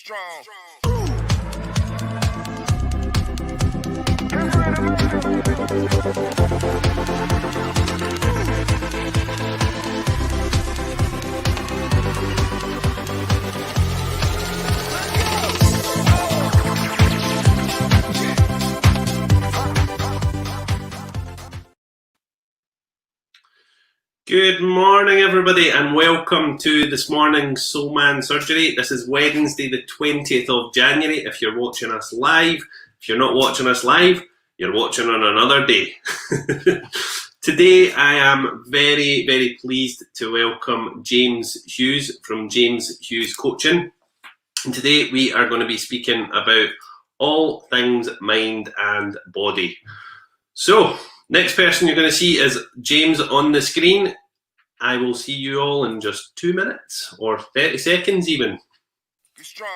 strong. Good morning, everybody, and welcome to this morning's Soul Man Surgery. This is Wednesday, the 20th of January. If you're watching us live, if you're not watching us live, you're watching on another day. Today, I am very, very pleased to welcome James Hughes from James Hughes Coaching. And today, we are going to be speaking about all things mind and body. So, next person you're going to see is James on the screen. I will see you all in just 2 minutes or 30 seconds even. Be strong.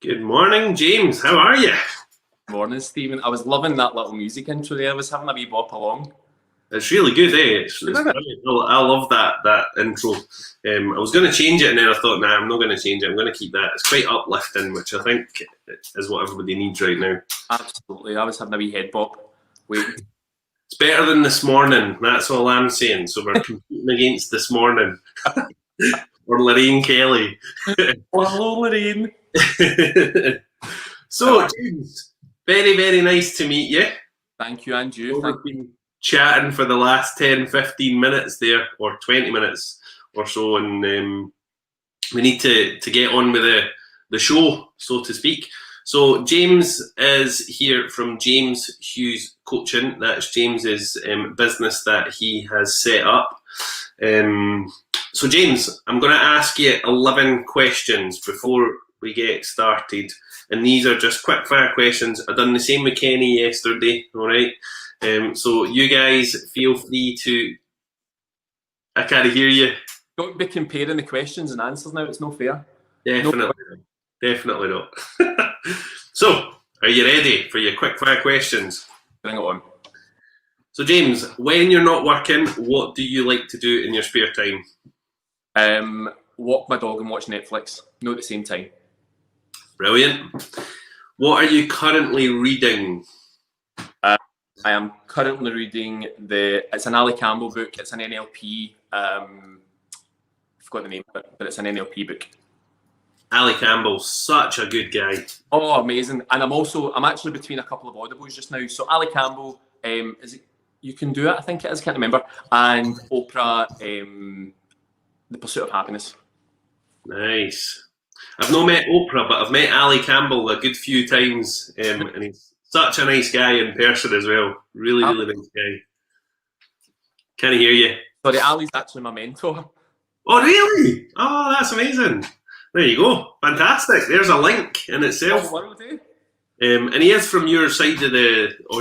Good morning, James. How are you? Morning, Stephen. I was loving that little music intro there. I was having a wee bop along. It's really good, eh? It's brilliant. I love that intro. I was going to change it, and then I thought, nah, I'm not going to change it. I'm going to keep that. It's quite uplifting, which I think is what everybody needs right now. Absolutely. I was having a wee head bop. Wait. It's better than this morning. That's all I'm saying. So we're competing against this morning. Or Lorraine Kelly. Oh, hello, Lorraine. So, James, very, very nice to meet you. Thank you, and you. We've been chatting for the last 10, 15 minutes there, or 20 minutes or so, and we need to get on with the show, so to speak. So, James is here from James Hughes Coaching. That's James's business that he has set up. So, James, I'm going to ask you 11 questions before we get started, and these are just quick fire questions. I done the same with Kenny yesterday, all right? So you guys feel free to, I can't hear you. Don't be comparing the questions and answers now, it's no fair. Definitely not. So, are you ready for your quick fire questions? Bring it on. So James, when you're not working, what do you like to do in your spare time? Walk my dog and watch Netflix, no at the same time. Brilliant. What are you currently reading? I am currently reading it's an Ali Campbell book. It's an NLP, I forgot the name of it, but it's an NLP book. Ali Campbell, such a good guy. Oh, amazing. And I'm actually between a couple of audibles just now. So Ali Campbell, is it You Can Do It, I think it is, can't remember. And Oprah, The Pursuit of Happiness. Nice. I've not met Oprah, but I've met Ali Campbell a good few times, and he's such a nice guy in person as well. Really, really nice guy. Can I hear you? Sorry, Ali's actually my mentor. Oh, really? Oh, that's amazing. There you go. Fantastic. There's a link in itself. And he is from your side of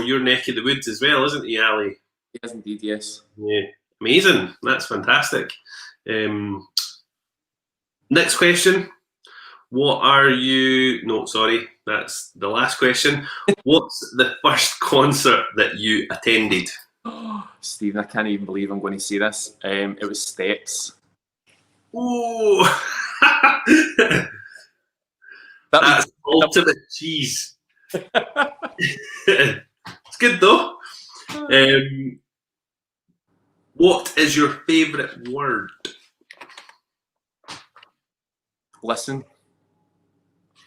your neck of the woods as well, isn't he, Ali? He is indeed, yes. Yeah, amazing. That's fantastic. Next question. That's the last question. What's the first concert that you attended? Oh, Stephen, I can't even believe I'm going to say this. It was Steps. Oh, that's ultimate cheese. It's good though. What is your favourite word? Listen.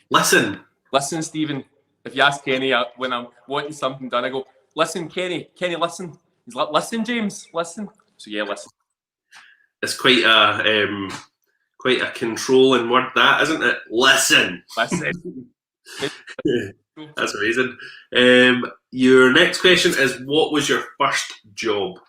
Listen. Listen, Stephen. If you ask Kenny when I'm wanting something done, I go, listen, Kenny. Kenny, listen. He's like, listen, James, listen. So yeah, listen. It's quite a controlling word, that, isn't it? Listen. Listen. That's amazing. Your next question is, what was your first job?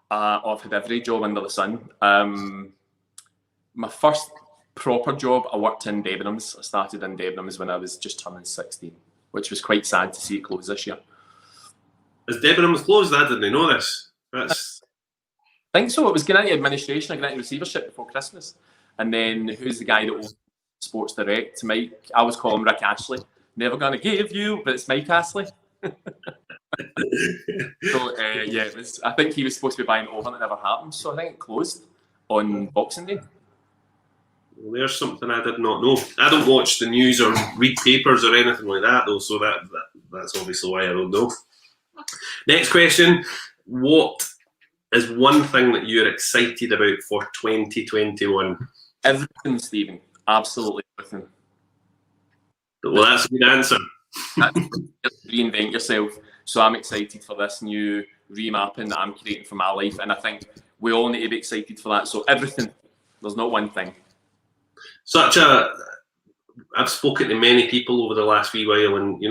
I've had every job under the sun. My first proper job, I worked in Debenhams. I started in Debenhams when I was just turning 16, which was quite sad to see it close this year. Is Debenhams closed? I didn't know this. That's I think so. It was getting into administration, I got into receivership before Christmas. And then who's the guy that owns Sports Direct? Mike, I always call him Rick Ashley. Never gonna give you, but it's Mike Ashley. So yeah, it was. I think he was supposed to be buying it over, and it never happened. So I think it closed on Boxing Day. well, there's something I did not know. I don't watch the news or read papers or anything like that, though. So that's obviously why I don't know. Next question: what is one thing that you're excited about for 2021? Everything, Stephen. Absolutely everything. Well, that's a good answer. Reinvent yourself. So I'm excited for this new remapping that I'm creating for my life, and I think we all need to be excited for that. So everything. There's not one thing. I've spoken to many people over the last wee while, and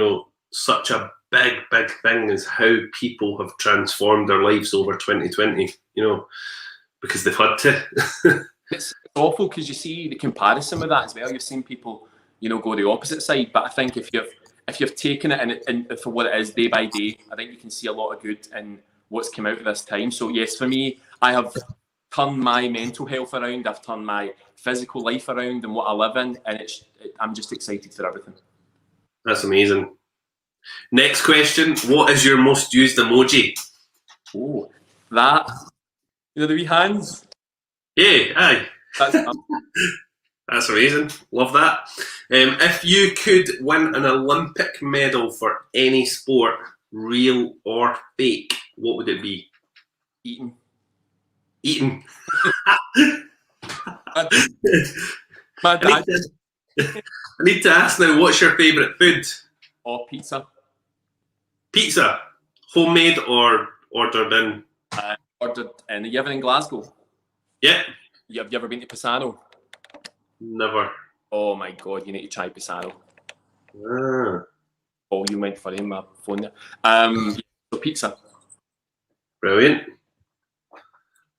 such a big thing is how people have transformed their lives over 2020. Because they've had to. It's awful because you see the comparison with that as well. You've seen people, go the opposite side. But I think if you've taken it and for what it is day by day, I think you can see a lot of good in what's come out of this time. So yes, for me, I have turned my mental health around. I've turned my physical life around and what I live in, and I'm just excited for everything. That's amazing. Next question: what is your most used emoji? Oh, that the wee hands. Yeah, aye. That's That's amazing. Love that. If you could win an Olympic medal for any sport, real or fake, what would it be? eating. Eating. My dad. I need to ask now, what's your favourite food? Or pizza. Pizza? Homemade or ordered in? Ordered in. Are you ever in Glasgow? Yeah. Have you ever been to Pisano? Never. Oh my God, you need to try Pisano. Ah. Oh, you went for him, my phone there. So pizza. Brilliant.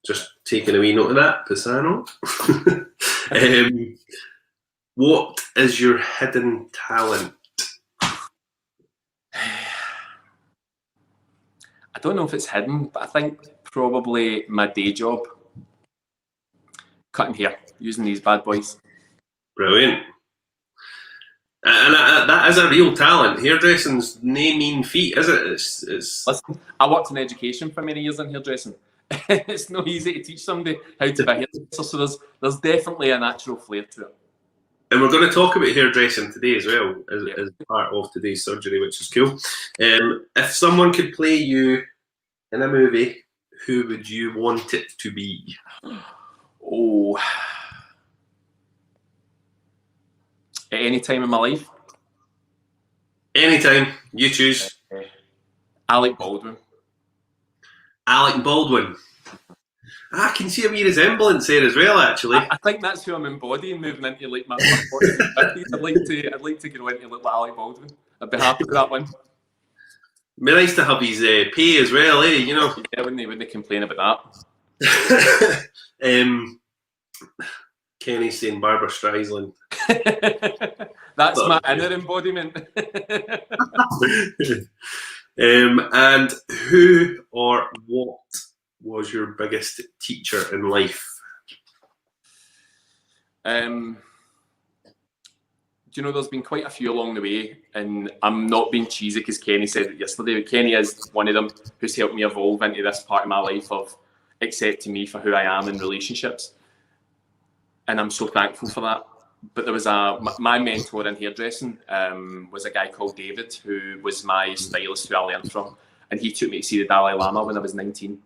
Just taking a wee note of that, Pisano. What is your hidden talent? I don't know if it's hidden, but I think probably my day job. Cutting hair, using these bad boys. Brilliant. And that is a real talent. Hairdressing's no mean feat, is it? It's... Listen, I worked in education for many years in hairdressing. It's not easy to teach somebody how to be a hairdresser, so there's definitely a natural flair to it. And we're going to talk about hairdressing today as well, as part of today's surgery, which is cool. If someone could play you in a movie, who would you want it to be? Oh, at any time in my life? Anytime, you choose. Alec Baldwin. Alec Baldwin. I can see a wee resemblance there as well, actually. I think that's who I'm embodying, moving into like my 40s and 50s. I'd like to go into look like Alec Baldwin. I'd be happy with that one. Be nice to have his pay as well, eh? Yeah, wouldn't complain about that. Kenny's saying Barbara Streisand. That's my inner embodiment. And who or what was your biggest teacher in life? There's been quite a few along the way, and I'm not being cheesy because Kenny said it yesterday, but Kenny is one of them who's helped me evolve into this part of my life of accepting me for who I am in relationships. And I'm so thankful for that. But there was my mentor in hairdressing was a guy called David, who was my stylist who I learned from. And he took me to see the Dalai Lama when I was 19.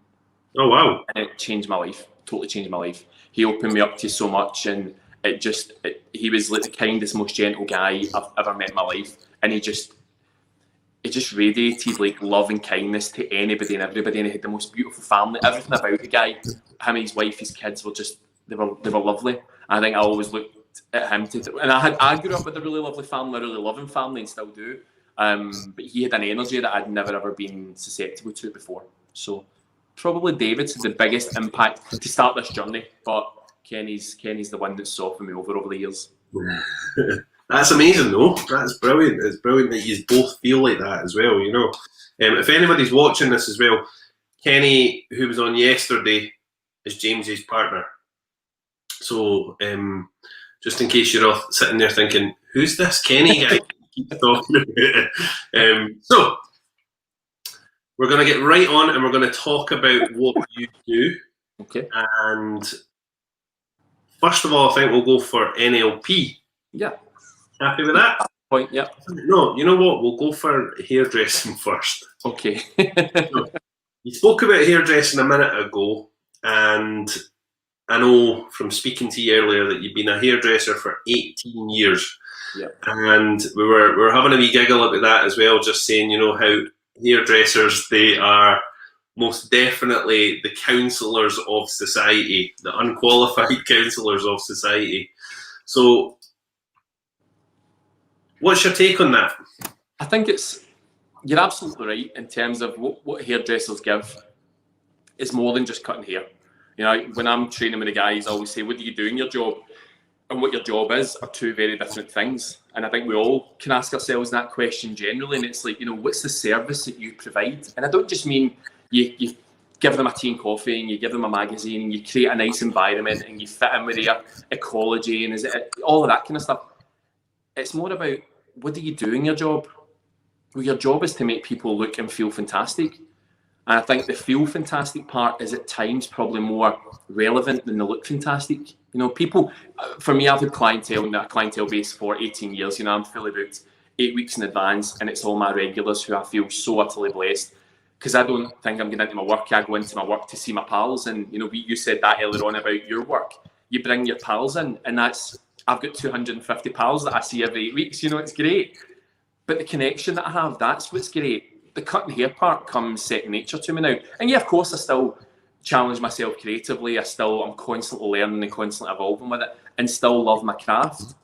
Oh, wow. And it changed my life, totally changed my life. He opened me up to so much, and he was like the kindest, most gentle guy I've ever met in my life. And it just radiated like love and kindness to anybody and everybody. And he had the most beautiful family. Everything about the guy, him and his wife, his kids were just, they were lovely. I think I always looked at him and I grew up with a really lovely family, a really loving family, and still do. But he had an energy that I'd never ever been susceptible to before. So probably David's the biggest impact to start this journey, but Kenny's the one that's softened me over the years. That's amazing, though. That's brilliant. It's brilliant that you both feel like that as well. If anybody's watching this as well, Kenny, who was on yesterday, is James's partner. So just in case you're all sitting there thinking, who's this Kenny guy keeps talking about? So we're going to get right on and we're going to talk about what you do. Okay. And first of all, I think we'll go for NLP. Yeah. Happy with that? Point, yeah. No, you know what? We'll go for hairdressing first. Okay. So, you spoke about hairdressing a minute ago, and I know from speaking to you earlier that you've been a hairdresser for 18 years. Yeah. And we were having a wee giggle about that as well, just saying, you know, how hairdressers, they are most definitely the counsellors of society, the unqualified counsellors of society. So what's your take on that? I think you're absolutely right in terms of what hairdressers give is more than just cutting hair. You know, when I'm training with the guys, I always say, what do you do in your job? And what your job is are two very different things. And I think we all can ask ourselves that question generally. And it's like, you know, what's the service that you provide? And I don't just mean you give them a tea and coffee and you give them a magazine and you create a nice environment and you fit in with their ecology and all of that kind of stuff. It's more about, what do you do in your job? Well, your job is to make people look and feel fantastic. And I think the feel fantastic part is at times probably more relevant than the look fantastic. You know, people, for me, I've had clientele base for 18 years. You know, I'm fully booked 8 weeks in advance, and it's all my regulars who I feel so utterly blessed. Because I don't think I'm going into my work. I go into my work to see my pals. And, you know, you said that earlier on about your work. You bring your pals in, and I've got 250 pals that I see every 8 weeks. You know, it's great. But the connection that I have, that's what's great. The cutting hair part comes second nature to me now. And yeah, of course, I still challenge myself creatively. I'm constantly learning and constantly evolving with it and still love my craft.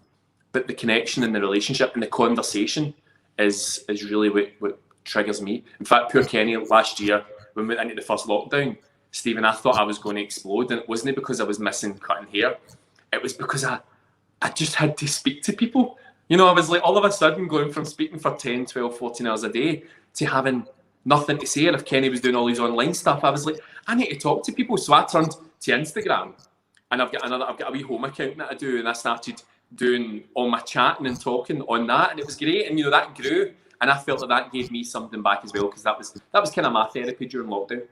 But the connection and the relationship and the conversation is really what triggers me. In fact, poor Kenny, last year, when we went into the first lockdown, Stephen, I thought I was going to explode. And it wasn't because I was missing cutting hair. It was because I just had to speak to people. You know, I was like all of a sudden going from speaking for 10, 12, 14 hours a day to having nothing to say. And if Kenny was doing all his online stuff, I was like, I need to talk to people. So I turned to Instagram, and I've got a wee home account that I do, and I started doing all my chatting and talking on that, and it was great. And you know, that grew, and I felt that gave me something back as well, because that was kind of my therapy during lockdown.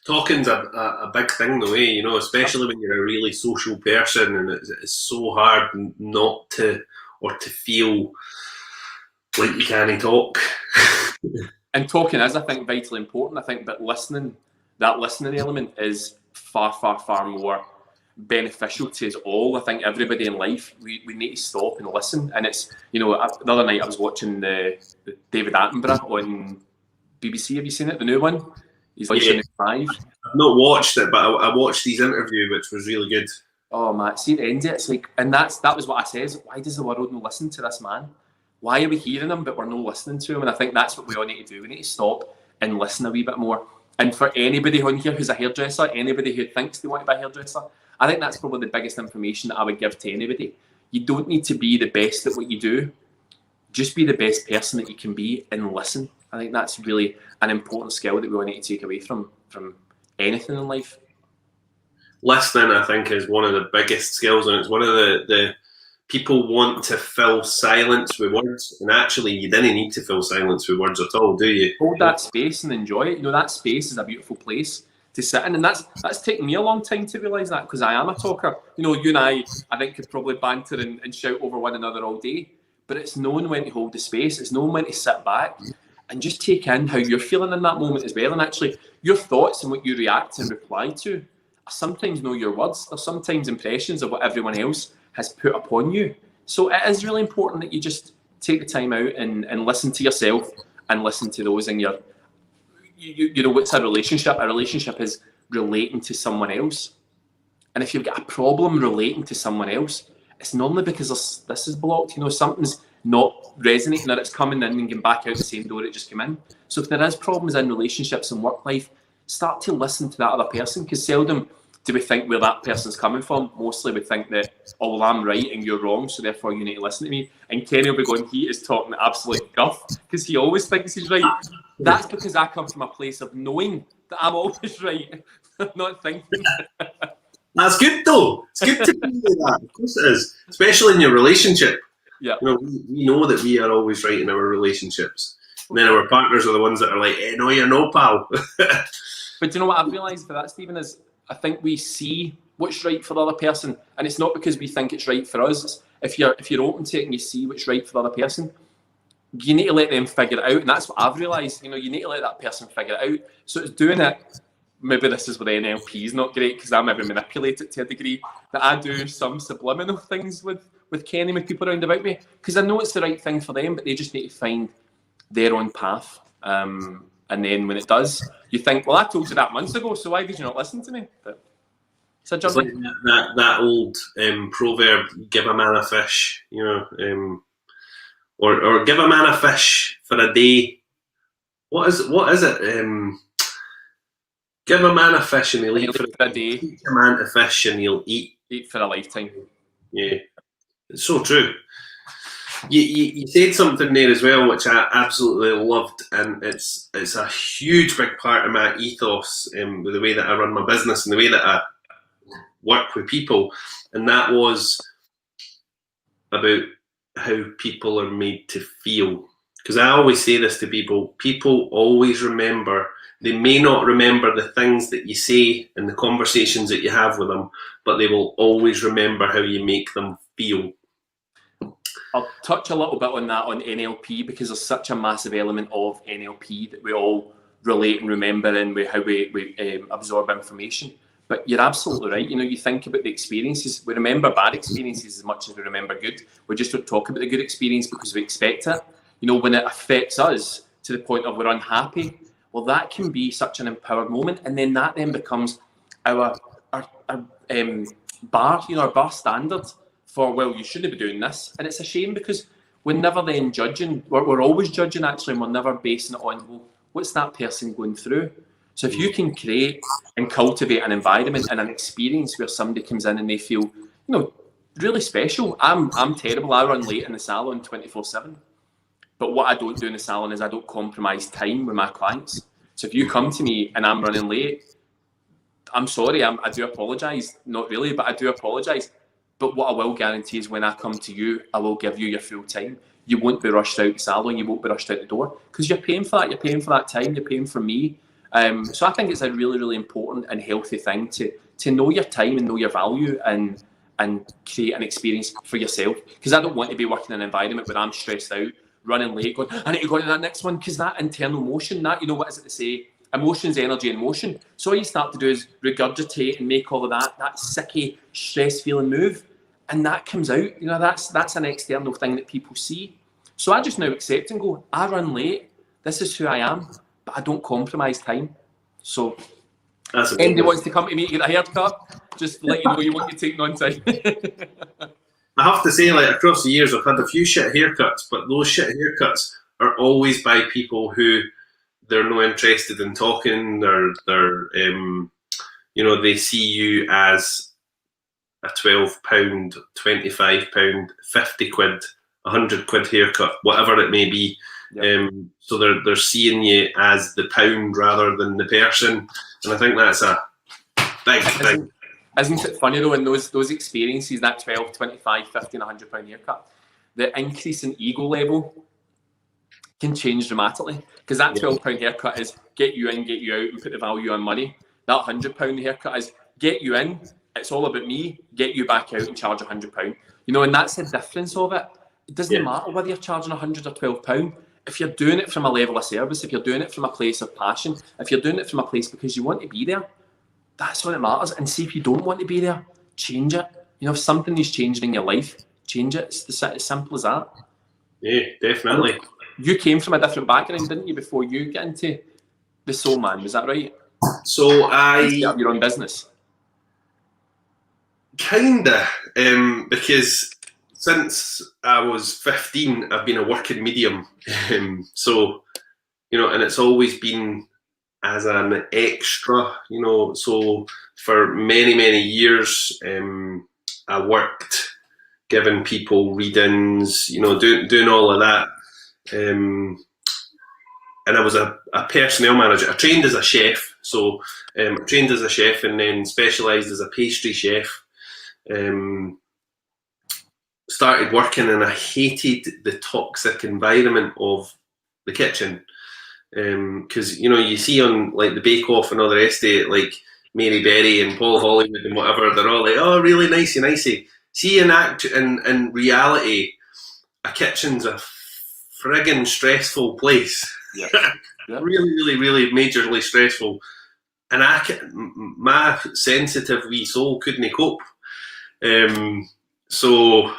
Talking's a big thing though, you know, especially when you're a really social person, and it's so hard not to, or to feel like you can't talk. And talking is, I think, vitally important. I think that listening element is far, far, far more beneficial to us all. I think everybody in life, we need to stop and listen. And it's, you know, the other night I was watching the David Attenborough on BBC. Have you seen it? The new one? He's like 5. I've not watched it, but I watched his interview, which was really good. Oh man, see, at the end of it, it's like, and that was what I says. Why does the world not listen to this man? Why are we hearing him, but we're not listening to him? And I think that's what we all need to do. We need to stop and listen a wee bit more. And for anybody on here who's a hairdresser, anybody who thinks they want to be a hairdresser, I think that's probably the biggest information that I would give to anybody. You don't need to be the best at what you do. Just be the best person that you can be and listen. I think that's really an important skill that we all need to take away from anything in life. Listening, I think, is one of the biggest skills, and it's one of the people want to fill silence with words, and actually you didn't need to fill silence with words at all, do you? Hold that space and enjoy it. You know, that space is a beautiful place to sit in, and that's taken me a long time to realise that, because I am a talker. You know, you and I think could probably banter and shout over one another all day, but it's knowing when to hold the space. It's knowing when to sit back and just take in how you're feeling in that moment as well. And actually, your thoughts and what you react and reply to are sometimes not your words. They're sometimes impressions of what everyone else has put upon you. So it is really important that you just take the time out and listen to yourself and listen to those in your, you know, what's a relationship? A relationship is relating to someone else. And if you've got a problem relating to someone else, it's normally because this is blocked. You know, something's not resonating, or it's coming in and going back out the same door it just came in. So if there is problems in relationships and work life, start to listen to that other person, because seldom do we think where that person's coming from. Mostly we think that, oh, well, I'm right and you're wrong, so therefore you need to listen to me. And Kenny will be going, he is talking absolute guff, because he always thinks he's right. That's because I come from a place of knowing that I'm always right, not thinking. That's good though. It's good to be like that. Of course it is, especially in your relationship. Yeah. You know, we know that we are always right in our relationships. And then our partners are the ones that are like, no, you're no, pal. But do you know what I've realised for that, Stephen, is I think we see what's right for the other person, and it's not because we think it's right for us. It's if you're open to it and you see what's right for the other person, you need to let them figure it out. And that's what I've realised. You know, you need to let that person figure it out. So it's doing it. Maybe this is where the NLP is not great because I maybe manipulate it to a degree, that I do some subliminal things with Kenny, with people around about me, because I know it's the right thing for them, but they just need to find their own path. And then when it does, you think, well, I told you that months ago, so why did you not listen to me? But it's a journey. It's like that old proverb, give a man a fish, you know, or give a man a fish for a day. What is it? Give a man a fish and he'll eat for a day. Teach a man to fish and he'll eat for a lifetime. Yeah, it's so true. You said something there as well, which I absolutely loved, and it's a huge big part of my ethos with the way that I run my business and the way that I work with people, and that was about how people are made to feel. Because I always say this to people always remember. They may not remember the things that you say and the conversations that you have with them, but they will always remember how you make them feel. I'll touch a little bit on that on NLP, because there's such a massive element of NLP that we all relate and remember in how we absorb information. But you're absolutely right. You know, you think about the experiences. We remember bad experiences as much as we remember good. We just don't talk about the good experience because we expect it. You know, when it affects us to the point of we're unhappy, well, that can be such an empowered moment. And then that then becomes our bar, you know, our bar standard for, well, you shouldn't be doing this. And it's a shame because we're never then judging. We're always judging, actually, and we're never basing it on, well, what's that person going through? So if you can create and cultivate an environment and an experience where somebody comes in and they feel, you know, really special. I'm terrible. I run late in the salon 24/7. But what I don't do in the salon is I don't compromise time with my clients. So if you come to me and I'm running late, I'm sorry, I do apologise. Not really, but I do apologise. But what I will guarantee is when I come to you, I will give you your full time. You won't be rushed out the salon. You won't be rushed out the door because you're paying for that. You're paying for that time. You're paying for me. So I think it's a really, really important and healthy thing to know your time and know your value and create an experience for yourself. Because I don't want to be working in an environment where I'm stressed out, running late, going, I need to go to that next one, because that internal motion, that, you know, what is it to say? Emotions, energy, and motion. So all you start to do is regurgitate and make all of that sicky, stress-feeling move, and that comes out. You know, that's an external thing that people see. So I just now accept and go, I run late. This is who I am, but I don't compromise time. So anybody wants to come to me to get a haircut, just let you know you want to take on time. I have to say, like, across the years, I've had a few shit haircuts, but those shit haircuts are always by people who they're not interested in talking. They're you know, they see you as a £12, £25, 50 quid, 100 quid haircut, whatever it may be. Yep. So they're seeing you as the pound rather than the person, and I think that's a big thing. Isn't it funny though, in those experiences, that 12, 25, 50 and £100 haircut, the increase in ego level can change dramatically, because that £12 haircut is get you in, get you out, and put the value on money. That £100 haircut is get you in, it's all about me, get you back out and charge £100. You know, and that's the difference of it. It doesn't matter whether you're charging £100 or £12. If you're doing it from a level of service, if you're doing it from a place of passion, if you're doing it from a place because you want to be there, that's what it matters. And see, if you don't want to be there, change it. You know, if something is changing in your life, change it. It's as simple as that. Yeah, definitely. And you came from a different background, didn't you, before you get into the Soul Man? Was that right? So You set up your own business. Kinda, because since I was 15, I've been a working medium. So, you know, and it's always been as an extra, you know. So for many, many years, I worked giving people readings, you know, doing all of that. and I was a personnel manager. I trained as a chef, so trained as a chef and then specialised as a pastry chef. Started working, and I hated the toxic environment of the kitchen, because you see on like the Bake Off and all the rest of it, like Mary Berry and Paul Hollywood and whatever, they're all like, oh, really nicey. See, in reality, a kitchen's a friggin' stressful place. Yeah. Yeah. really majorly stressful, and my sensitive wee soul couldn't cope. So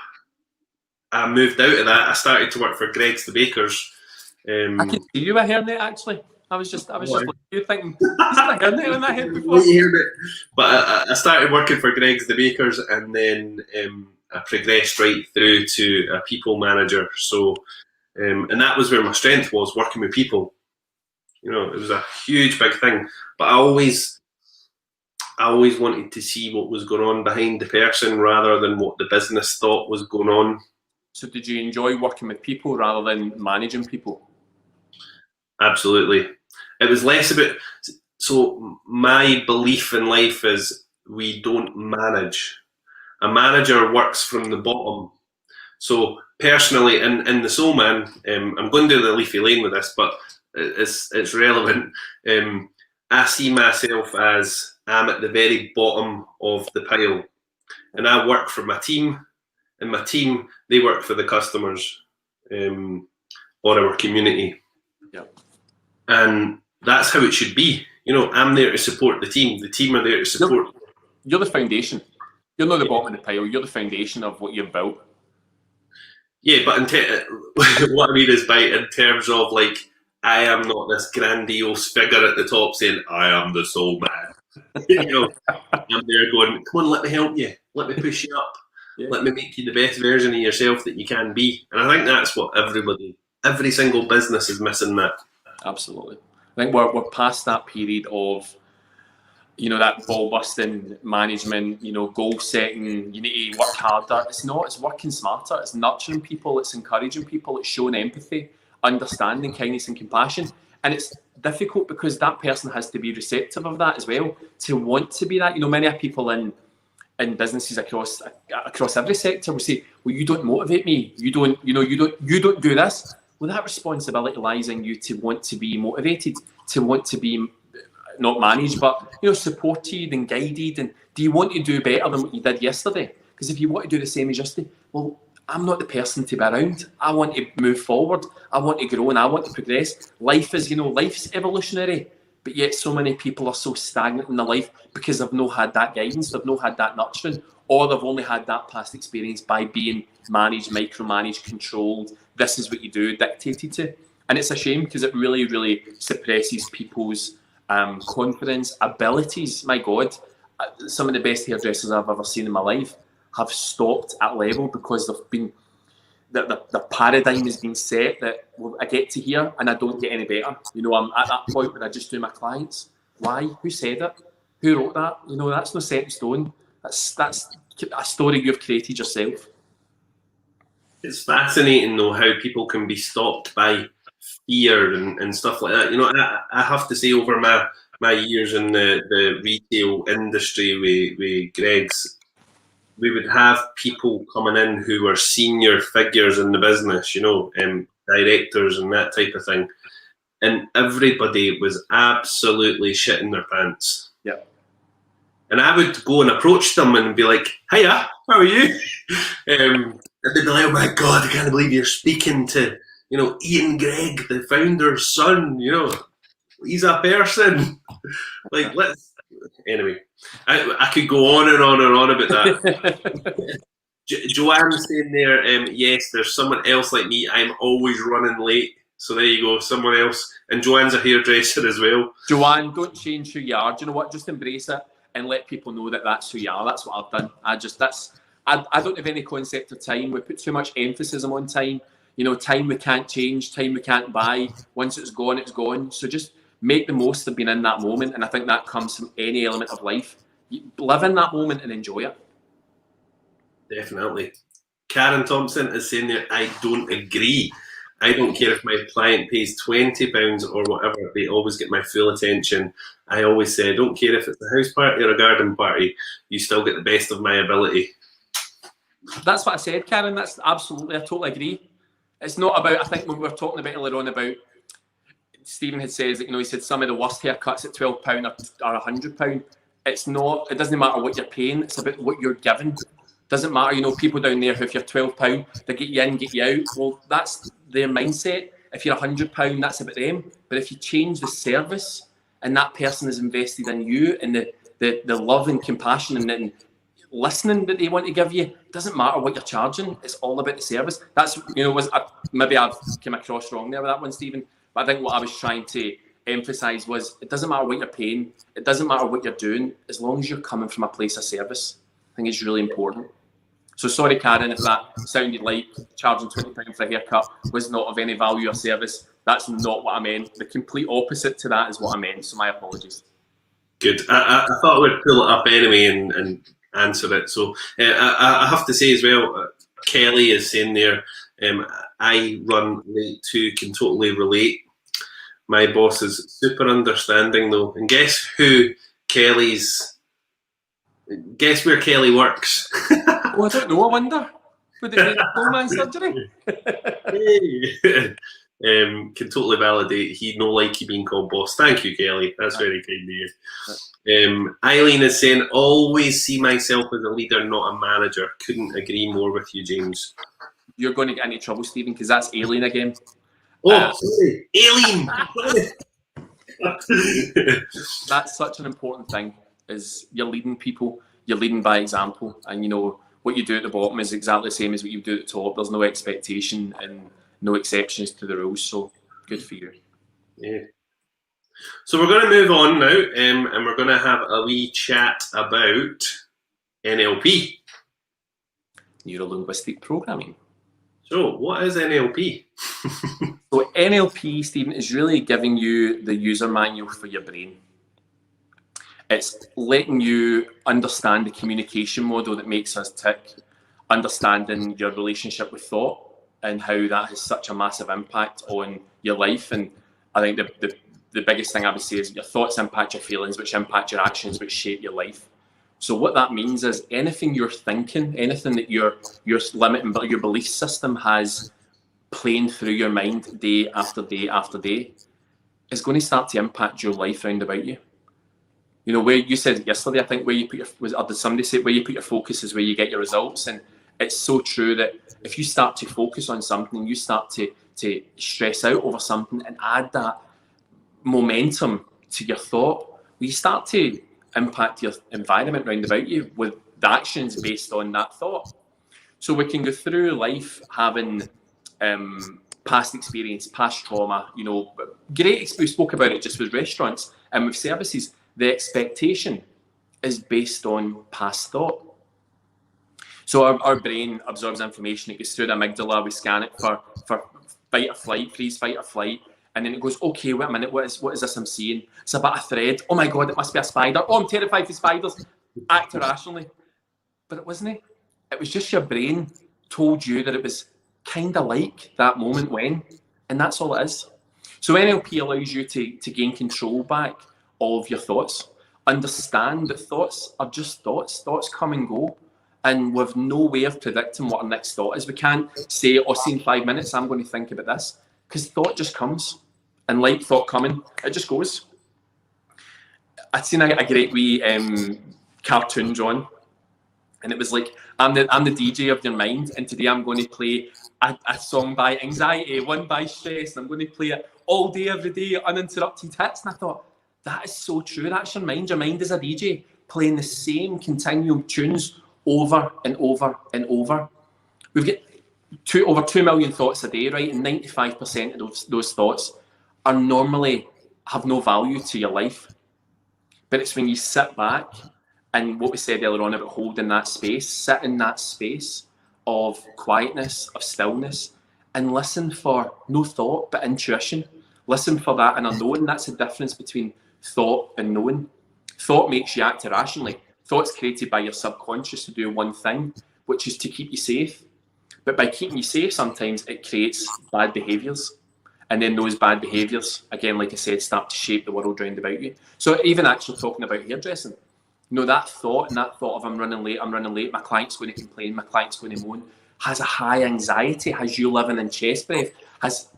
I moved out of that. I started to work for Greg's the Bakers. I could see you a hairnet actually. I was just looking at you thinking, he's got a hairnet on that head before. But I started working for Greg's the Bakers, and then I progressed right through to a people manager. So, and that was where my strength was, working with people. It was a huge big thing. But I always wanted to see what was going on behind the person rather than what the business thought was going on. So did you enjoy working with people rather than managing people? Absolutely. It was less about... So my belief in life is we don't manage. A manager works from the bottom. So personally, in the Soul Man, I'm going to the leafy lane with this, but it's relevant. I see myself as I'm at the very bottom of the pile, and I work for my team, and my team, they work for the customers or our community. Yeah. And that's how it should be. I'm there to support the team. The team are there to support. You're the foundation. You're not the bottom of the pile. You're the foundation of what you've built. Yeah, but what I mean is in terms of like, I am not this grandiose figure at the top saying, I am the Soul Man. I'm there going, come on, let me help you. Let me push you up. Yeah. Let me make you the best version of yourself that you can be. And I think that's what every single business is missing that. Absolutely. I think we're past that period of, that ball busting management, goal setting, you need to work harder. It's not, it's working smarter. It's nurturing people. It's encouraging people. It's showing empathy, understanding, kindness and compassion. And it's difficult because that person has to be receptive of that as well, to want to be that. Many people in businesses across every sector will say, well, you don't motivate me. You don't do this. Well, that responsibility lies in you to want to be motivated, to want to be not managed, but supported and guided. And do you want to do better than what you did yesterday? Because if you want to do the same as yesterday, well, I'm not the person to be around. I want to move forward. I want to grow and I want to progress. Life is, life's evolutionary, but yet so many people are so stagnant in their life because they've not had that guidance, they've not had that nurturing, or they've only had that past experience by being managed, micromanaged, controlled. This is what you do, dictated to. And it's a shame because it really, really suppresses people's confidence, abilities. My God, some of the best hairdressers I've ever seen in my life have stopped at level because they've been, the paradigm has been set that, well, I get to here and I don't get any better. I'm at that point where I just do my clients. Why? Who said it? Who wrote that? That's no set in stone. That's a story you've created yourself. It's fascinating though how people can be stopped by fear and stuff like that. I have to say, over my years in the retail industry with Greg's, we would have people coming in who were senior figures in the business, directors and that type of thing, and everybody was absolutely shitting their pants. Yeah. And I would go and approach them and be like, hiya, how are you? And they'd be like, oh my God, I can't believe you're speaking to, Ian Gregg, the founder's son, he's a person. Like, anyway, I could go on and on and on about that. Joanne's saying there, yes, there's someone else like me. I'm always running late. So there you go, someone else. And Joanne's a hairdresser as well. Joanne, don't change who you are. Do you know what? Just embrace it and let people know that that's who you are. That's what I've done. I don't have any concept of time. We put too much emphasis on time. Time we can't change, time we can't buy. Once it's gone, it's gone. So just make the most of being in that moment. And I think that comes from any element of life. Live in that moment and enjoy it. Definitely. Karen Thompson is saying there, I don't agree. I don't care if my client pays £20 or whatever, they always get my full attention. I always say, I don't care if it's a house party or a garden party, you still get the best of my ability. That's what I said, Karen. That's absolutely, I totally agree. It's not about, I think when we were talking about earlier on about, Stephen had said that, you know, he said some of the worst haircuts at £12 or £100. It's not, it doesn't matter what you're paying, it's about what you're given. Doesn't matter, you know, people down there who, if you're £12, they get you in, get you out. Well, that's their mindset. If you're £100, that's about them. But if you change the service and that person is invested in you and the love and compassion and listening that they want to give you, it doesn't matter what you're charging. It's all about the service. That's, you know, maybe I've come across wrong there with that one, Stephen. But I think what I was trying to emphasise was it doesn't matter what you're paying. It doesn't matter what you're doing, as long as you're coming from a place of service. I think it's really important. So sorry, Karen, if that sounded like charging £20 for a haircut was not of any value or service. That's not what I meant. The complete opposite to that is what I meant. So my apologies. Good. I thought we'd pull it up anyway and answer it. So I have to say as well, Kelly is saying there, I run late too, can totally relate. My boss is super understanding though. And guess where Kelly works? Oh, I don't know, I wonder. Would it be romance surgery? Can totally validate. He no like you being called boss. Thank you, Kelly. That's very kind of you. Eileen is saying, always see myself as a leader, not a manager. Couldn't agree more with you, James. You're going to get into trouble, Stephen, because that's Aileen again. Oh, sorry. Aileen! That's such an important thing, is you're leading people, you're leading by example, and you know, what you do at the bottom is exactly the same as what you do at the top. There's no expectation and no exceptions to the rules, so good for you. Yeah. So we're going to move on now, and we're going to have a wee chat about NLP. Neuro-linguistic programming. So what is NLP? So NLP, Stephen, is really giving you the user manual for your brain. It's letting you understand the communication model that makes us tick, understanding your relationship with thought and how that has such a massive impact on your life. And I think the biggest thing I would say is your thoughts impact your feelings, which impact your actions, which shape your life. So what that means is anything you're thinking, anything that your limiting, your belief system has playing through your mind day after day after day is going to start to impact your life round about you. You know, where you said yesterday, I think where you put or did somebody say where you put your focus is where you get your results. And it's so true that if you start to focus on something, you start to stress out over something and add that momentum to your thought, you start to impact your environment round about you with the actions based on that thought. So we can go through life having past experience, past trauma, you know, great, we spoke about it just with restaurants and with services. The expectation is based on past thought. So our brain absorbs information, it goes through the amygdala, we scan it for fight or flight, freeze, fight or flight, and then it goes, okay, wait a minute, what is this I'm seeing? It's a bit of thread. Oh my God, it must be a spider. Oh, I'm terrified of spiders. Act irrationally. But it wasn't. It was just your brain told you that it was kind of like that moment when, and that's all it is. So NLP allows you to gain control back of your thoughts. Understand that thoughts are just thoughts. Thoughts come and go. And we've no way of predicting what our next thought is. We can't say, oh, see in 5 minutes, I'm going to think about this. Because thought just comes. And like thought coming, it just goes. I'd seen a great wee cartoon, John. And it was like, I'm the DJ of your mind. And today I'm going to play a song by anxiety, one by stress. And I'm going to play it all day, every day, uninterrupted hits. And I thought, that is so true. That's your mind. Your mind is a DJ playing the same continuum tunes over and over and over. We've got over 2 million thoughts a day, right? And 95% of those thoughts are normally have no value to your life. But it's when you sit back and what we said earlier on about holding that space, sit in that space of quietness, of stillness, and listen for no thought, but intuition. Listen for that inner knowing. That's the difference between thought and knowing. Thought makes you act irrationally. Thought's created by your subconscious to do one thing, which is to keep you safe. But by keeping you safe, sometimes it creates bad behaviours. And then those bad behaviours, again, like I said, start to shape the world round about you. So even actually talking about hairdressing, that thought of I'm running late, my client's going to complain, my client's going to moan, has a high anxiety, has you living in chest breath,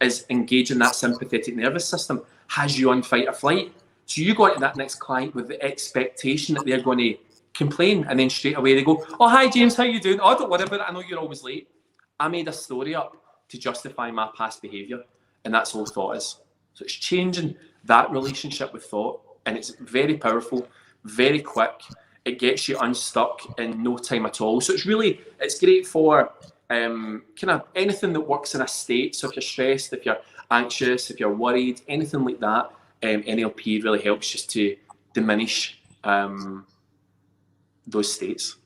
is engaging that sympathetic nervous system, has you on fight or flight. So you go into that next client with the expectation that they're going to complain, and then straight away they go, oh, hi James, how you doing? Oh, don't worry about it, I know you're always late. I made a story up to justify my past behaviour, and that's all thought is. So it's changing that relationship with thought, and it's very powerful, very quick. It gets you unstuck in no time at all. So it's great for kind of anything that works in a state. So if you're stressed, if you're anxious, if you're worried, anything like that, NLP really helps just to diminish those states.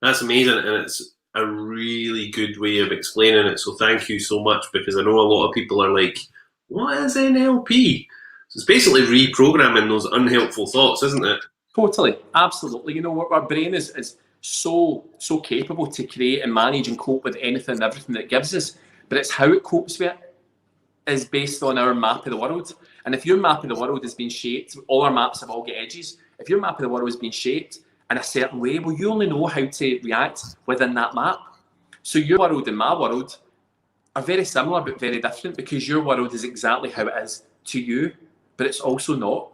That's amazing, and it's a really good way of explaining it. So thank you so much, because I know a lot of people are like, what is NLP? So it's basically reprogramming those unhelpful thoughts, isn't it? Totally, absolutely. Our brain is so capable to create and manage and cope with anything and everything that it gives us, but it's how it copes with it is based on our map of the world. And if your map of the world has been shaped, all our maps have all got edges. If your map of the world has been shaped in a certain way, well, you only know how to react within that map. So your world and my world are very similar but very different, because your world is exactly how it is to you, but it's also not,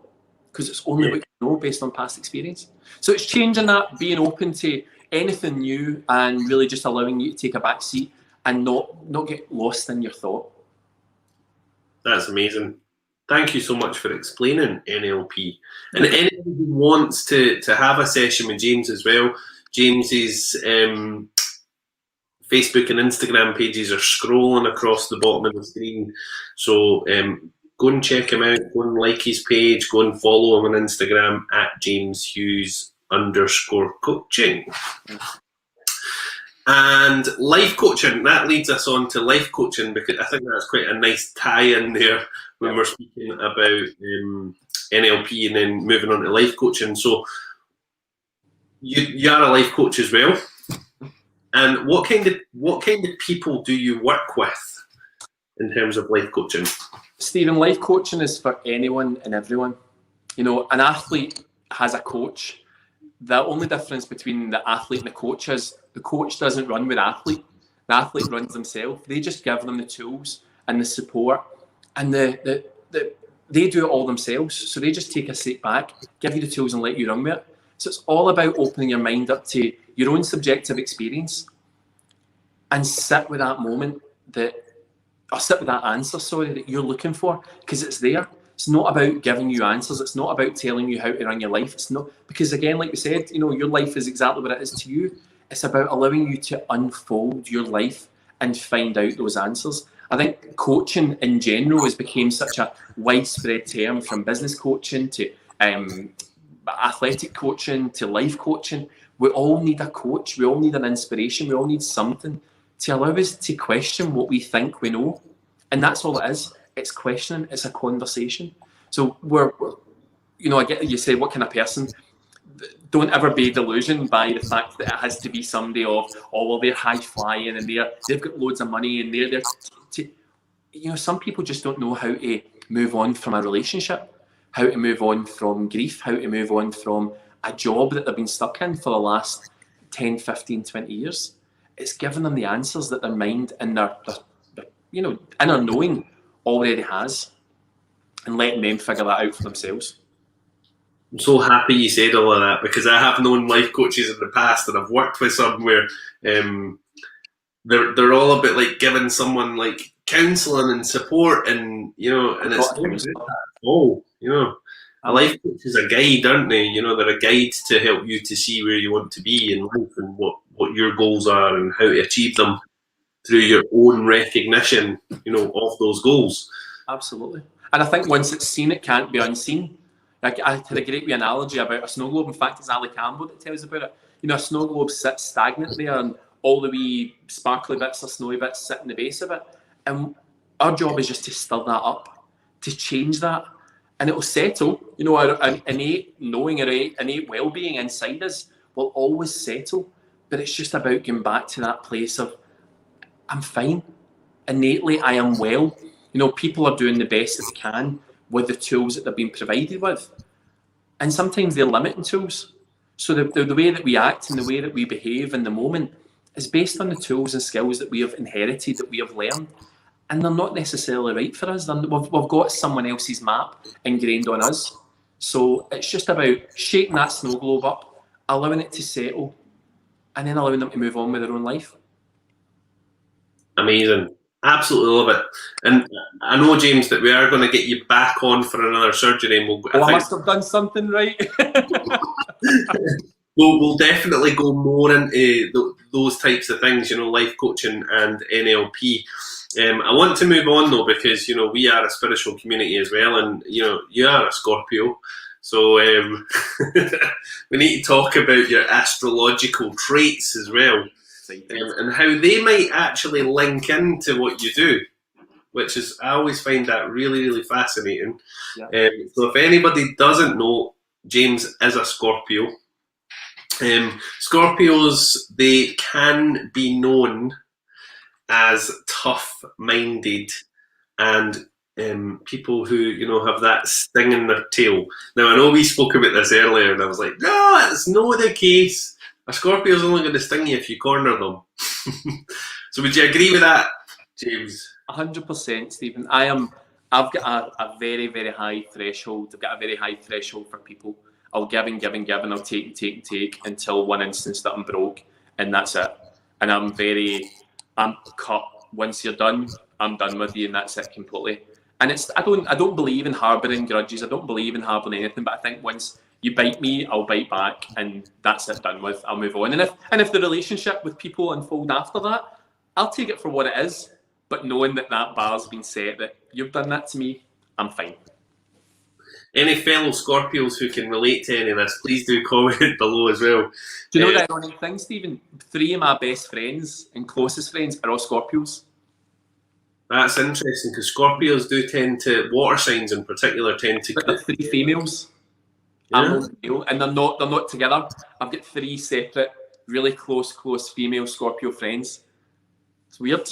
because it's only what you know based on past experience. So it's changing that, being open to anything new, and really just allowing you to take a back seat and not get lost in your thought. That's amazing. Thank you so much for explaining NLP. And anybody who wants to have a session with James as well, James's Facebook and Instagram pages are scrolling across the bottom of the screen. So go and check him out, go and like his page, go and follow him on Instagram at @JamesHughes_coaching. And life coaching, that leads us on to life coaching, because I think that's quite a nice tie-in there when we're speaking about NLP and then moving on to life coaching. So you are a life coach as well. And what kind of people do you work with in terms of life coaching? Stephen, life coaching is for anyone and everyone. An athlete has a coach. The only difference between the athlete and the coach is the coach doesn't run with the athlete. The athlete runs themselves. They just give them the tools and the support, and they do it all themselves. So they just take a step back, give you the tools, and let you run with it. So it's all about opening your mind up to your own subjective experience, and sit with that moment sit with that answer, that you're looking for, because it's there. It's not about giving you answers. It's not about telling you how to run your life. It's not, because again, like we said, your life is exactly what it is to you. It's about allowing you to unfold your life and find out those answers. I think coaching in general has become such a widespread term, from business coaching to athletic coaching to life coaching. We all need a coach. We all need an inspiration. We all need something to allow us to question what we think we know. And that's all it is. It's questioning. It's a conversation. So I get you say, what kind of person? Don't ever be delusioned by the fact that it has to be somebody they're high flying and they've got loads of money and they're some people just don't know how to move on from a relationship, how to move on from grief, how to move on from a job that they've been stuck in for the last 10, 15, 20 years. It's giving them the answers that their mind and their inner knowing already has, and letting them figure that out for themselves. I'm so happy you said all of that, because I have known life coaches in the past, and I've worked with some where they're all a bit like giving someone like counselling and support, and and it's a life coach is a guide, aren't they? They're a guide to help you to see where you want to be in life and what your goals are and how to achieve them through your own recognition, of those goals. Absolutely. And I think once it's seen, it can't be unseen. Like, I had a great wee analogy about a snow globe. In fact, it's Ali Campbell that tells about it. A snow globe sits stagnant there, and all the wee sparkly bits or snowy bits sit in the base of it. And our job is just to stir that up, to change that, and it will settle. Our innate knowing, our innate well-being inside us will always settle. But it's just about going back to that place of, I'm fine. Innately, I am well. You know, people are doing the best that they can with the tools that they're being provided with. And sometimes they're limiting tools. So the way that we act and the way that we behave in the moment is based on the tools and skills that we have inherited, that we have learned. And they're not necessarily right for us. We've got someone else's map ingrained on us. So it's just about shaking that snow globe up, allowing it to settle, and then allowing them to move on with their own life. Amazing. Absolutely love it. And I know, James, that we are going to get you back on for another surgery. And I must have done something right. we'll definitely go more into those types of things, you know, life coaching and NLP. I want to move on, though, because, you know, we are a spiritual community as well. And, you know, you are a Scorpio. So we need to talk about your astrological traits as well. And how they might actually link into what you do, which is, I always find that really, really fascinating. Yeah. So if anybody doesn't know, James is a Scorpio. Scorpios, they can be known as tough-minded and people who, you know, have that sting in their tail. Now, I know we spoke about this earlier, and I was like, no, it's not the case. A Scorpio's only going to sting you if you corner them. So would you agree with that, James? 100%, Stephen. I've got a very, very high threshold. I've got a very high threshold for people. I'll give and give and give, and I'll take and take and take until one instance that I'm broke, and that's it. And I'm cut. Once you're done, I'm done with you, and that's it completely. And I don't believe in harbouring grudges. I don't believe in harbouring anything, but I think once you bite me, I'll bite back, and that's it, done with. I'll move on. And if the relationship with people unfold after that, I'll take it for what it is. But knowing that bar's been set, that you've done that to me, I'm fine. Any fellow Scorpios who can relate to any of this, please do comment below as well. Do you know the ironic thing, Stephen? 3 of my best friends and closest friends are all Scorpios. That's interesting, because Scorpios do tend to, water signs in particular, tend to... But they're 3 females. Yeah. I'm a male, and they're not together. I've got 3 separate, really close female Scorpio friends. It's weird.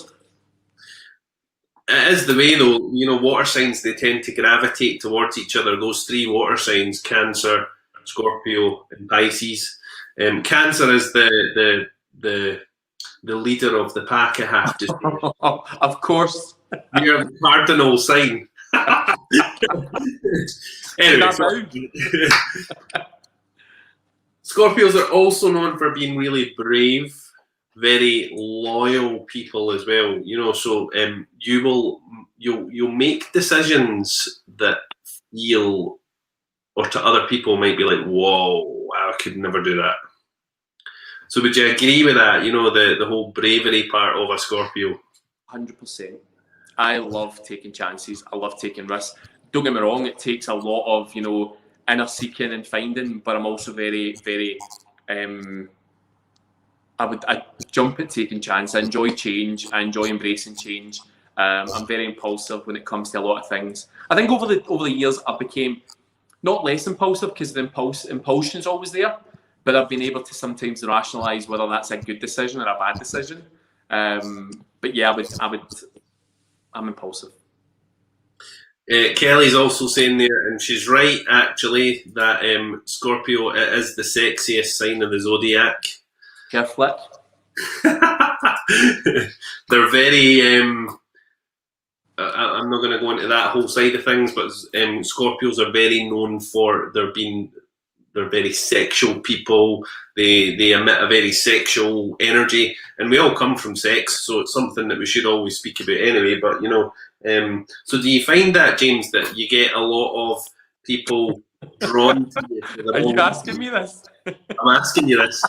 It is the way, though. You know, water signs, they tend to gravitate towards each other. Those 3 water signs: Cancer, Scorpio, and Pisces. Cancer is the leader of the pack, I have to say. Of course. You're the cardinal sign. Anyway, Scorpios are also known for being really brave, very loyal people as well. You know, so you'll make decisions that feel, or to other people might be like, whoa, I could never do that. So would you agree with that? You know, the whole bravery part of a Scorpio. 100%. I love taking chances. I love taking risks. Don't get me wrong, it takes a lot of, you know, inner seeking and finding, but I'm also very, very, I jump at taking chances. I enjoy change. I enjoy embracing change. I'm very impulsive when it comes to a lot of things. I think over the years, I became not less impulsive, because the impulsion is always there, but I've been able to sometimes rationalise whether that's a good decision or a bad decision. But yeah, I'm impulsive. Kelly's also saying there, and she's right actually, that Scorpio is the sexiest sign of the zodiac. Hair flip. They're very. I'm not going to go into that whole side of things, but Scorpios are very known for they're very sexual people. They emit a very sexual energy, and we all come from sex, so it's something that we should always speak about anyway. But you know, so do you find that, James, that you get a lot of people drawn to you? Are you asking me this? I'm asking you this.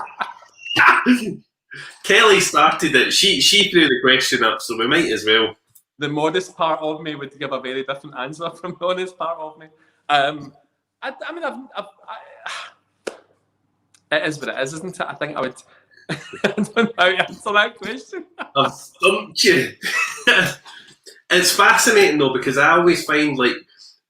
Kelly started it. She threw the question up, so we might as well. The modest part of me would give a very different answer from the honest part of me. I mean, it is what it is, isn't it? I think I would. I don't know how to answer that question. I've stumped you. It's fascinating though, because I always find like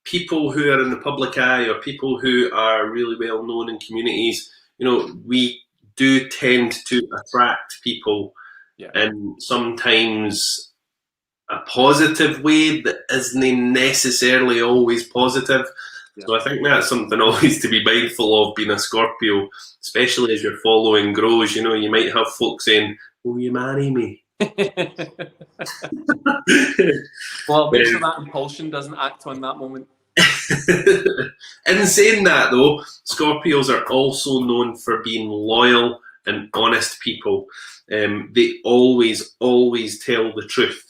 people who are in the public eye, or people who are really well known in communities, you know, we do tend to attract people and sometimes a positive way that isn't necessarily always positive. So I think that's something always to be mindful of, being a Scorpio, especially as your following grows. You know, you might have folk saying, "Will you marry me?" Well, make sure that impulsion doesn't act on that moment. In saying that, though, Scorpios are also known for being loyal and honest people. They always tell the truth.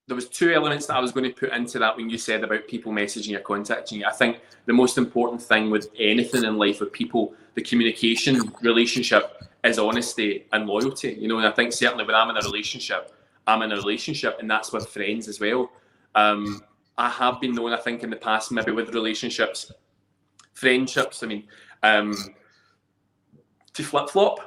There was two elements that I was going to put into that when you said about people messaging or contacting you. I think the most important thing with anything in life, with people, the communication relationship, is honesty and loyalty. You know, and I think certainly when I'm in a relationship, and that's with friends as well. I have been known, I think, in the past, maybe with relationships, friendships, to flip-flop.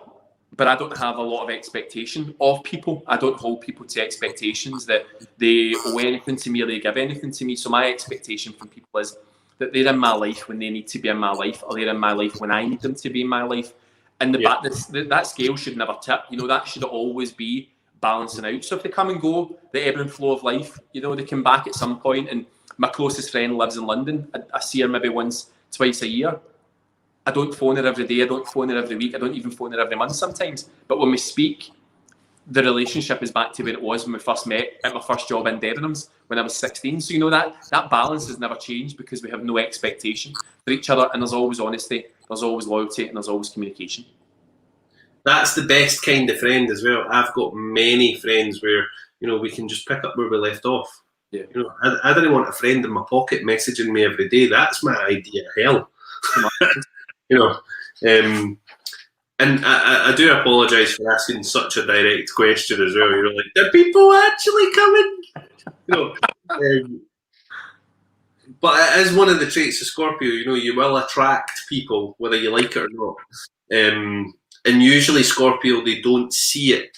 But I don't have a lot of expectation of people. I don't hold people to expectations that they owe anything to me or they give anything to me. So my expectation from people is that they're in my life when they need to be in my life, or they're in my life when I need them to be in my life. And that scale should never tip. You know, that should always be balancing out. So if they come and go, the ebb and flow of life, you know, they come back at some point. And my closest friend lives in London. I see her maybe once, twice a year. I don't phone her every day. I don't phone her every week. I don't even phone her every month sometimes. But when we speak, the relationship is back to where it was when we first met at my first job in Debenhams when I was 16. So, you know, that balance has never changed because we have no expectation for each other. And there's always honesty, there's always loyalty, and there's always communication. That's the best kind of friend as well. I've got many friends where, you know, we can just pick up where we left off. Yeah. You know, I didn't want a friend in my pocket messaging me every day. That's my idea of hell. You know, and I do apologise for asking such a direct question as well. You're like, do people actually come in? You know, but it is one of the traits of Scorpio. You know, you will attract people whether you like it or not. And usually Scorpio, they don't see it.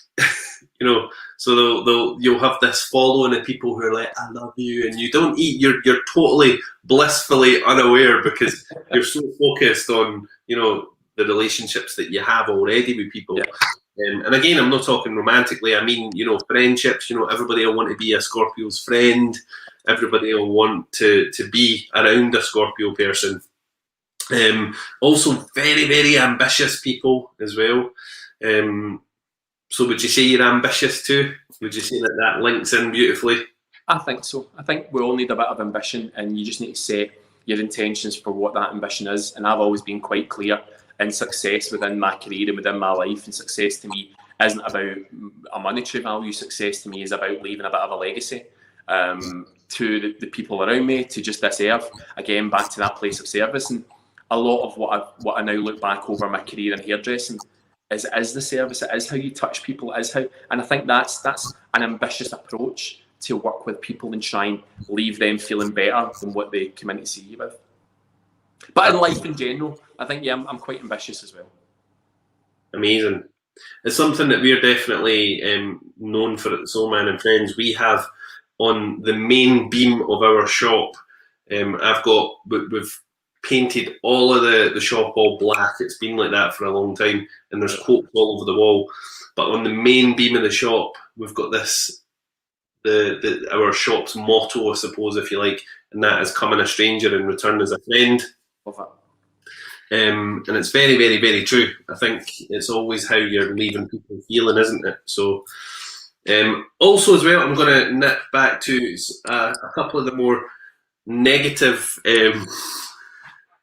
You know, so you'll have this following of people who are like, "I love you," and you don't eat. You're totally blissfully unaware because you're so focused on, you know, the relationships that you have already with people. Yeah. And again, I'm not talking romantically. I mean, you know, friendships. You know, everybody will want to be a Scorpio's friend. Everybody will want to be around a Scorpio person. Also, very, very ambitious people as well. So would you say you're ambitious too? Would you say that links in beautifully? I think so. I think we all need a bit of ambition, and you just need to set your intentions for what that ambition is. And I've always been quite clear in success within my career and within my life. And success to me isn't about a monetary value. Success to me is about leaving a bit of a legacy to the people around me, to just this earth. Again, back to that place of service. And a lot of what I now look back over my career in hairdressing is the service. It is how you touch people. It is how, and I think that's an ambitious approach to work with people and try and leave them feeling better than what they come in to see you with. But in life in general, I think I'm quite ambitious as well. Amazing. It's something that we're definitely known for at the Soul Man and Friends. We have on the main beam of our shop. We've painted all of the shop all black. It's been like that for a long time, and there's quotes all over the wall. But on the main beam of the shop, we've got this our shop's motto, I suppose, if you like, and that is "Come in a stranger and return as a friend." Love it. And it's very, very, very true. I think it's always how you're leaving people feeling, isn't it? So, also as well, I'm going to nip back to a couple of the more negative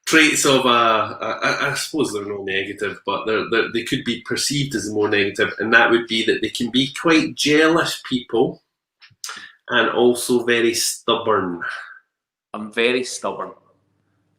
traits of I suppose they're not negative, but they could be perceived as more negative, and that would be that they can be quite jealous people and also very stubborn. I'm very stubborn.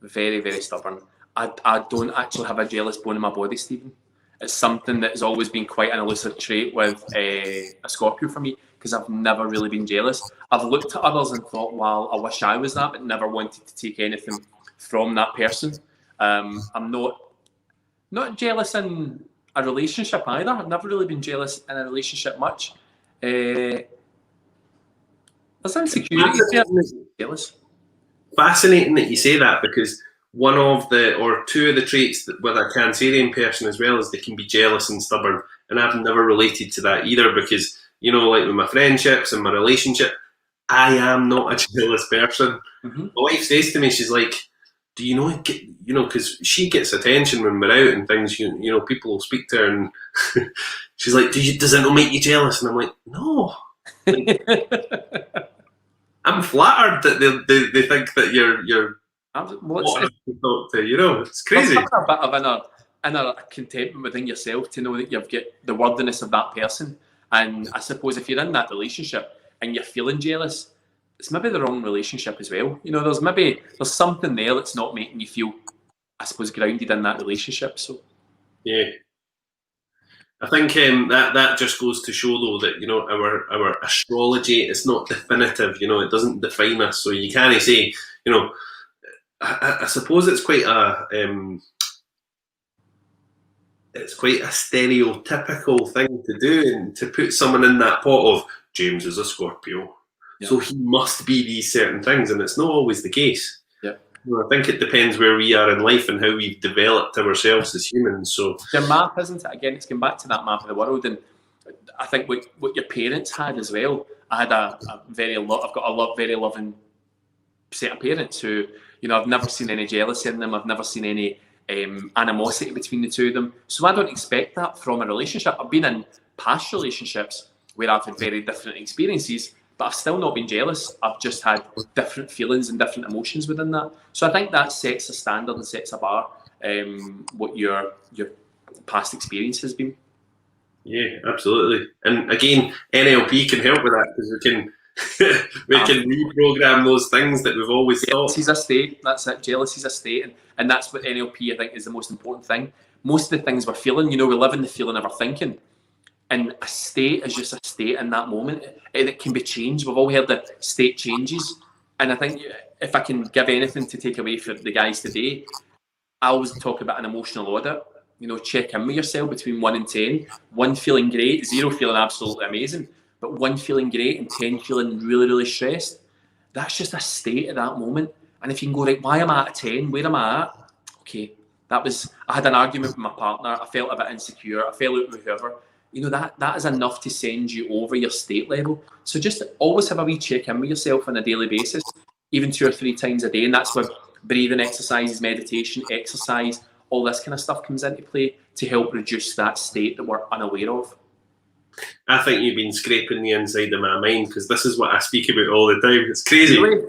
Very, very stubborn. I don't actually have a jealous bone in my body, Stephen. It's something that has always been quite an elusive trait with a Scorpio for me, because I've never really been jealous. I've looked at others and thought, well, I wish I was that, but never wanted to take anything from that person. I'm not jealous in a relationship either. I've never really been jealous in a relationship much. There's insecurity there. Jealous. Fascinating that you say that, because one of two of the traits that with a Cancerian person as well is they can be jealous and stubborn, And I've never related to that either because, you know, like with my friendships and my relationship, I am not a jealous person. Mm-hmm. My wife says to me, she's like, do you know, because she gets attention when we're out and things, you know, people will speak to her and she's like, does it not make you jealous? And I'm like, no. Like, I'm flattered that they think that you're what to talk to, you know, it's crazy. There's a bit of inner contentment within yourself to know that you've got the worthiness of that person. And I suppose if you're in that relationship and you're feeling jealous, it's maybe the wrong relationship as well. You know, there's something there that's not making you feel, I suppose, grounded in that relationship. So yeah, I think that just goes to show though that, you know, our astrology is not definitive. You know, it doesn't define us. So you can't say, you know, I suppose it's quite a stereotypical thing to do, and to put someone in that pot of James is a Scorpio, so he must be these certain things, and it's not always the case. Yeah, well, I think it depends where we are in life and how we've developed ourselves as humans. So your map, isn't it? Again, it's going back to that map of the world, and I think what your parents had as well. I had I've got a very loving set of parents who, you know, I've never seen any jealousy in them. I've never seen any animosity between the two of them. So I don't expect that from a relationship. I've been in past relationships where I've had very different experiences, but I've still not been jealous. I've just had different feelings and different emotions within that. So I think that sets a standard and sets a bar, what your past experience has been. Yeah, absolutely. And again, NLP can help with that because we can reprogram those things that we've always thought. Jealousy's a state. That's it. Jealousy's a state, and that's what NLP I think is the most important thing. Most of the things we're feeling, you know, we live in the feeling of our thinking, and a state is just a state in that moment, and it can be changed. We've all heard that state changes, and I think if I can give anything to take away for the guys today, I always talk about an emotional audit. You know, check in with yourself between 1 and 10. 1 feeling great, 0 feeling absolutely amazing. But 1 feeling great and 10 feeling really, really stressed. That's just a state at that moment. And if you can go, right, why am I at 10? Where am I at? Okay, I had an argument with my partner. I felt a bit insecure. I fell out with whoever. You know, that is enough to send you over your state level. So just always have a wee check in with yourself on a daily basis, even 2 or 3 times a day. And that's where breathing exercises, meditation, exercise, all this kind of stuff comes into play to help reduce that state that we're unaware of. I think you've been scraping the inside of my mind because this is what I speak about all the time. It's crazy. Really?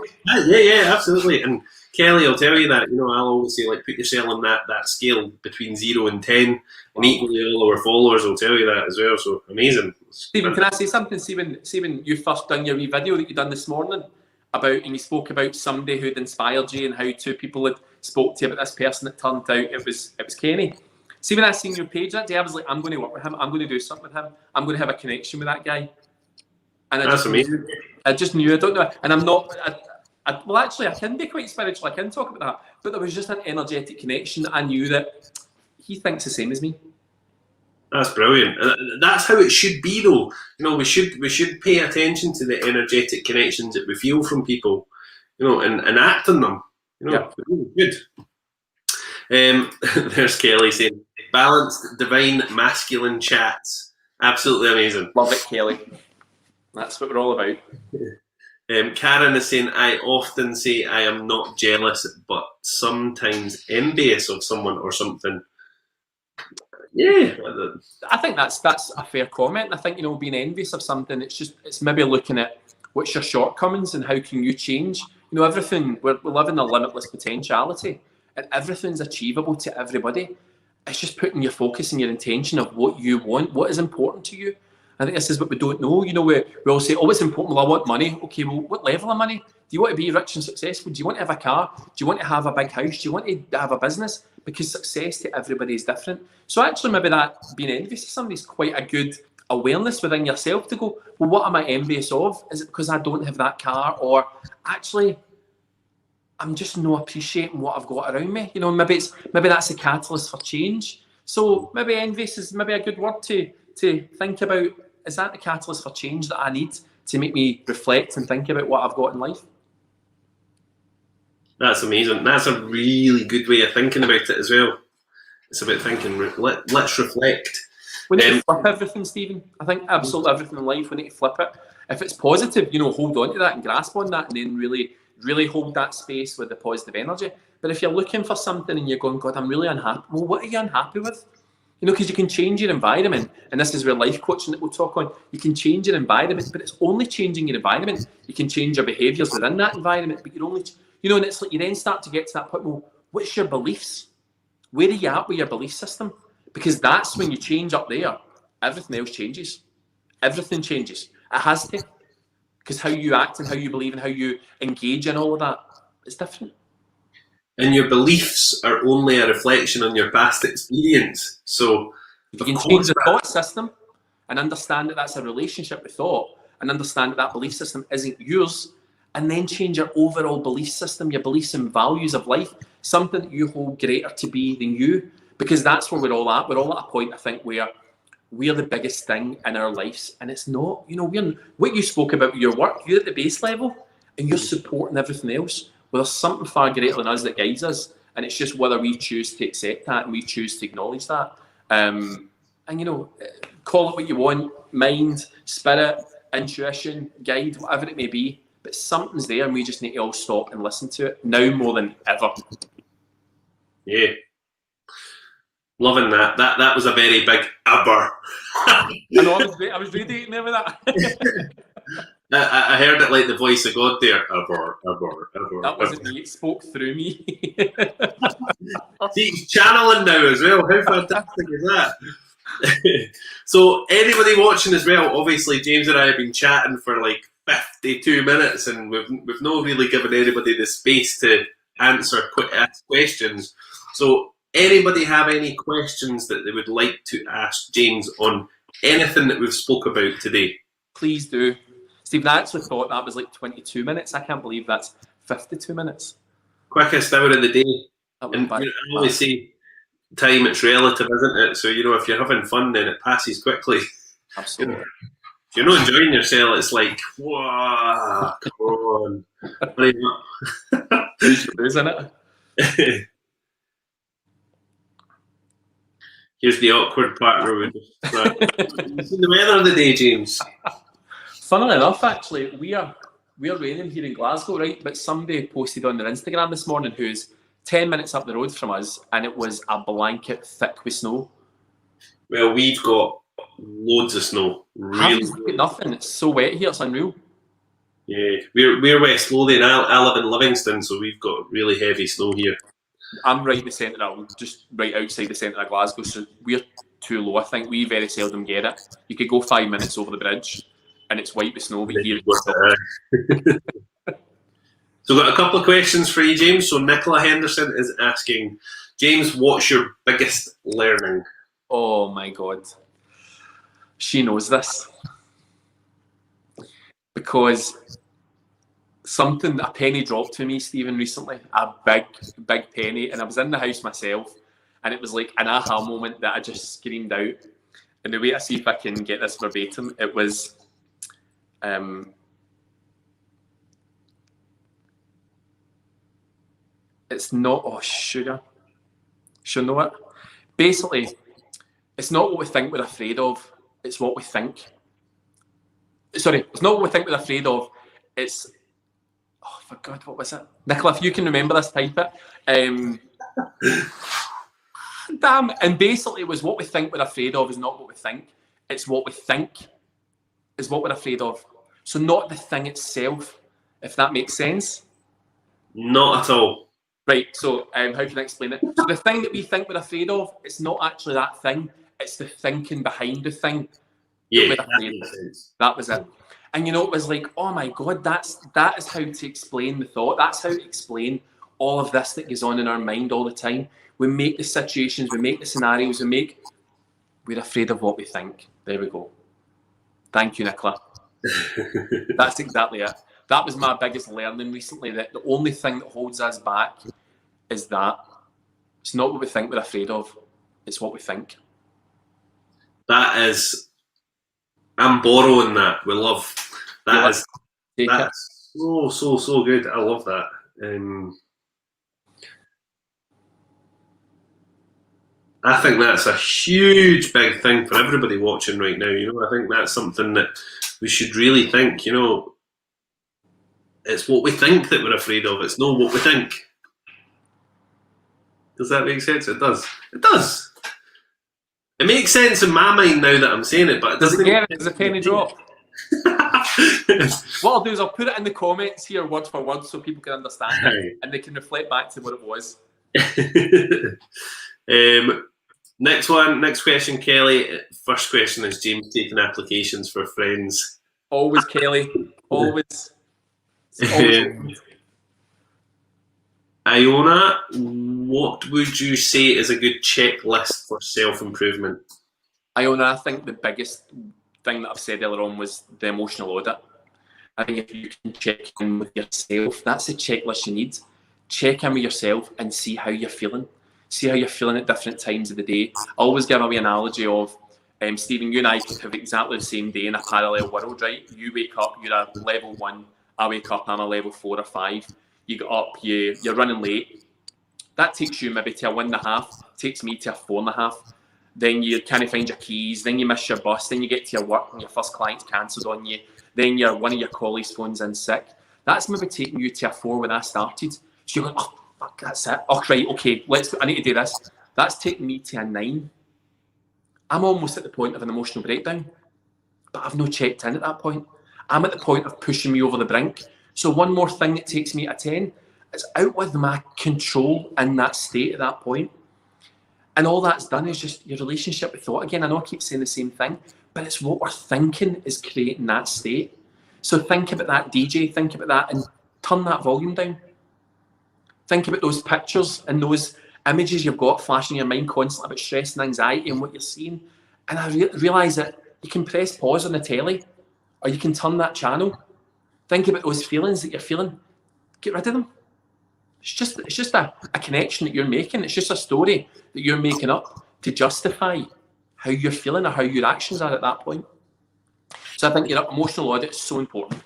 Yeah, absolutely. And Kelly will tell you that, you know, I'll always say, like, put yourself on that scale between 0 and 10. And equally, all our followers will tell you that as well. So amazing. Stephen, can I say something? Stephen, you first done your wee video that you done this morning and you spoke about somebody who'd inspired you and how 2 people had spoke to you about this person. It turned out it was Kenny. See, when I seen your page that day, I was like, I'm going to work with him. I'm going to do something with him. I'm going to have a connection with that guy. And that's amazing. I just knew. I don't know. And I'm not. Well, actually, I can be quite spiritual. I can talk about that. But there was just an energetic connection. I knew that he thinks the same as me. That's brilliant. That's how it should be, though. You know, we should pay attention to the energetic connections that we feel from people, you know, and act on them. You know, good. There's Kelly saying, balanced, divine, masculine chats. Absolutely amazing. Love it, Kelly. That's what we're all about. Karen is saying, I often say I am not jealous, but sometimes envious of someone or something. Yeah. I think that's a fair comment. I think, you know, being envious of something, it's maybe looking at what's your shortcomings and how can you change. You know, everything, we live in a limitless potentiality. And everything's achievable to everybody. It's just putting your focus and your intention of what you want, what is important to you. I think this is what we don't know. You know, we all say, oh, it's important. Well, I want money. Okay, well, what level of money? Do you want to be rich and successful? Do you want to have a car? Do you want to have a big house? Do you want to have a business? Because success to everybody is different. So actually, maybe that being envious of somebody is quite a good awareness within yourself to go, well, what am I envious of? Is it because I don't have that car? Or actually, I'm just not appreciating what I've got around me. You know, maybe that's a catalyst for change. So maybe envious is maybe a good word to think about. Is that the catalyst for change that I need to make me reflect and think about what I've got in life? That's amazing. That's a really good way of thinking about it as well. It's about thinking, let's reflect. We need to flip everything, Stephen. I think absolutely everything in life, we need to flip it. If it's positive, hold on to that and grasp on that, and then really, really hold that space with the positive energy. But if you're looking for something and you're going, God, I'm really unhappy. Well, what are you unhappy with? Because you can change your environment, and this is where life coaching that we'll talk on. You can change your environment, but it's only changing your environment. You can change your behaviours within that environment, but you're only, and it's like you then start to get to that point. Well, what's your beliefs? Where are you at with your belief system? Because that's when you change up there, everything else changes. Everything changes. It has to, because how you act and how you believe and how you engage in all of that is different. And your beliefs are only a reflection on your past experience. So if you can change the thought system and understand that that's a relationship with thought, and understand that that belief system isn't yours, and then change your overall belief system, your beliefs and values of life, something that you hold greater to be than you, because that's where we're all at. We're all at a point, I think, where we're the biggest thing in our lives, and it's not, we're, what you spoke about with your work, you're at the base level, and you're supporting everything else. Well, there's something far greater than us that guides us, and it's just whether we choose to accept that and we choose to acknowledge that. And call it what you want, mind, spirit, intuition, guide, whatever it may be, but something's there, and we just need to all stop and listen to it now more than ever. Yeah. Loving that. That was a very big aber. I know, I was radiating there with that. I heard it like the voice of God there. Aber. That wasn't me, it spoke through me. See, he's channeling now as well. How fantastic is that? So anybody watching as well, obviously James and I have been chatting for like 52 minutes, and we've not really given anybody the space to ask questions. So anybody have any questions that they would like to ask James on anything that we've spoke about today? Please do. Stephen, I actually thought that was like 22 minutes. I can't believe that's 52 minutes. Quickest hour of the day. And I always say time, it's relative, isn't it? So, if you're having fun, then it passes quickly. Absolutely. If you're not enjoying yourself, it's like, whoa, come on. Isn't it? Here's the awkward part where we just you seen the weather of the day, James? Funnily enough, actually, we are raining here in Glasgow, right? But somebody posted on their Instagram this morning who's 10 minutes up the road from us, and it was a blanket thick with snow. Well, we've got loads of snow. Really, nothing. It's so wet here; it's unreal. Yeah, we're West Lothian. I live in Livingston, so we've got really heavy snow here. I'm right in the centre. I'm just right outside the centre of Glasgow, so we're too low. I think we very seldom get it. You could go 5 minutes over the bridge, and it's white with snow. But here, So, got a couple of questions for you, James. So, Nicola Henderson is asking, James, what's your biggest learning? Oh my God, she knows this because a penny dropped to me, Stephen, recently. A big penny, and I was in the house myself, and it was like an aha moment that I just screamed out. And the way I see if I can get this verbatim, it was, it's not, oh, sugar. She'll know it. Basically, it's not what we think we're afraid of, it's what we think. Sorry, it's not what we think we're afraid of, it's, oh, for God, what was it? Nicola, if you can remember this, type it. Damn. And basically, it was what we think we're afraid of is not what we think. It's what we think is what we're afraid of. So not the thing itself, if that makes sense. Not at all. Right, so how can I explain it? So the thing that we think we're afraid of, it's not actually that thing. It's the thinking behind the thing. Yeah, that was it. And it was like, oh my God, that is how to explain the thought. That's how to explain all of this that goes on in our mind all the time. We make the situations, we make the scenarios, we're afraid of what we think. There we go. Thank you, Nicola. That's exactly it. That was my biggest learning recently, that the only thing that holds us back is that. It's not what we think we're afraid of, it's what we think. That is, I'm borrowing that with love. That's so good. I love that. I think that's a huge big thing for everybody watching right now. I think that's something that we should really think. It's what we think that we're afraid of. It's not what we think. Does that make sense? It does. It does. It makes sense in my mind now that I'm saying it, but it doesn't. Does a penny drop? What I'll do is I'll put it in the comments here word for word so people can understand it and they can reflect back to what it was. Next question, Kelly. First question is James taking applications for friends. Always, Kelly. Always. Iona, what would you say is a good checklist for self-improvement? Iona, I think the biggest thing that I've said earlier on was the emotional audit. I think if you can check in with yourself, that's the checklist you need. Check in with yourself and see how you're feeling. See how you're feeling at different times of the day. I always give away an analogy of, Stephen, you and I could have exactly the same day in a parallel world, right? You wake up, you're a level 1. I wake up, I'm a level 4 or 5. You get up, you're running late. That takes you maybe to a 1.5. Takes me to a 4.5. Then you can't find your keys. Then you miss your bus. Then you get to your work and your first client's cancelled on you. Then one of your colleagues phones in sick. That's maybe taking you to a 4 when I started. So you're going, oh, fuck, that's it. Oh, right, okay, I need to do this. That's taking me to a 9. I'm almost at the point of an emotional breakdown, but I've no checked in at that point. I'm at the point of pushing me over the brink. So one more thing that takes me to a 10 is out with my control in that state at that point. And all that's done is just your relationship with thought again. I know I keep saying the same thing, but it's what we're thinking is creating that state. So think about that DJ, think about that and turn that volume down. Think about those pictures and those images you've got flashing in your mind constantly about stress and anxiety and what you're seeing. And I realise that you can press pause on the telly or you can turn that channel. Think about those feelings that you're feeling. Get rid of them. It's just a connection that you're making. It's just a story that you're making up to justify how you're feeling or how your actions are at that point. So I think your emotional audit is so important.